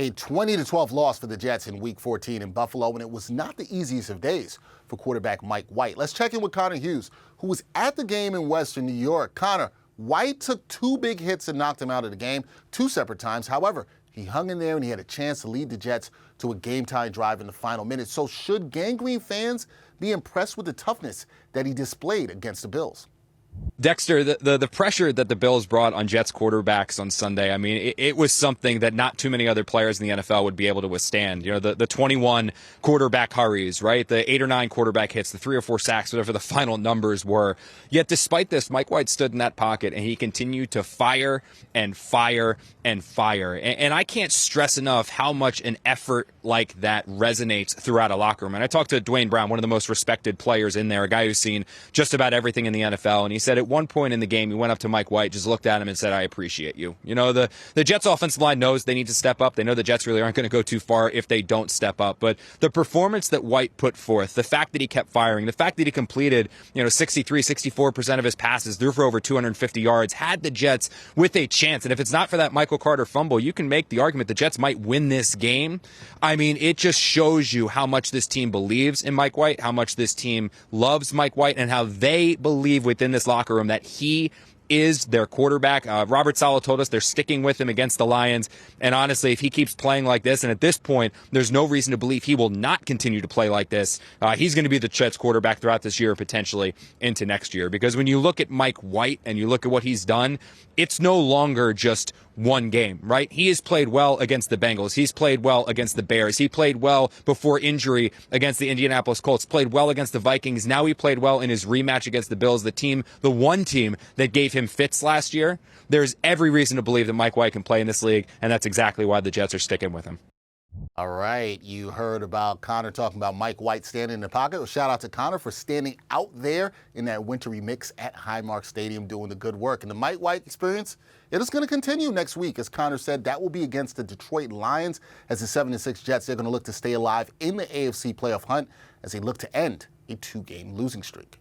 A 20-12 loss for the Jets in Week 14 in Buffalo, and it was not the easiest of days for quarterback Mike White. Let's check in with Connor Hughes, who was at the game in Western New York. Connor, White took two big hits and knocked him out of the game two separate times. However, he hung in there and he had a chance to lead the Jets to a game-tying drive in the final minute. So should Gangrene fans be impressed with the toughness that he displayed against the Bills? Dexter, the pressure that the Bills brought on Jets quarterbacks on Sunday, I mean, it was something that not too many other players in the NFL would be able to withstand. You know, the 21 quarterback hurries, right? The 8 or 9 quarterback hits, the 3 or 4 sacks, whatever the final numbers were. Yet despite this, Mike White stood in that pocket and he continued to fire and fire and fire. And I can't stress enough how much an effort like that resonates throughout a locker room. And I talked to Dwayne Brown, one of the most respected players in there, a guy who's seen just about everything in the NFL, and he said at one point in the game, he went up to Mike White, just looked at him and said, "I appreciate you." You know, the Jets offensive line knows they need to step up. They know the Jets really aren't going to go too far if they don't step up. But the performance that White put forth, the fact that he kept firing, the fact that he completed, 63, 64% of his passes, threw for over 250 yards, had the Jets with a chance. And if it's not for that Michael Carter fumble, you can make the argument the Jets might win this game. I mean, it just shows you how much this team believes in Mike White, how much this team loves Mike White, and how they believe within this locker room that he is their quarterback. Robert Saleh told us they're sticking with him against the Lions. And honestly, if he keeps playing like this, and at this point, there's no reason to believe he will not continue to play like this, he's going to be the Jets quarterback throughout this year, potentially into next year. Because when you look at Mike White and you look at what he's done, it's no longer just one game, right? He has played well against the Bengals. He's played well against the Bears. He played well before injury against the Indianapolis Colts, played well against the Vikings. Now he played well in his rematch against the Bills, the one team that gave him fits last year. There's every reason to believe that Mike White can play in this league, and that's exactly why the Jets are sticking with him. All right, you heard about Connor talking about Mike White standing in the pocket. Well, shout out to Connor for standing out there in that wintry mix at Highmark Stadium doing the good work. And the Mike White experience, it is going to continue next week. As Connor said, that will be against the Detroit Lions. As the 7-6 Jets, they're going to look to stay alive in the AFC playoff hunt as they look to end a 2-game losing streak.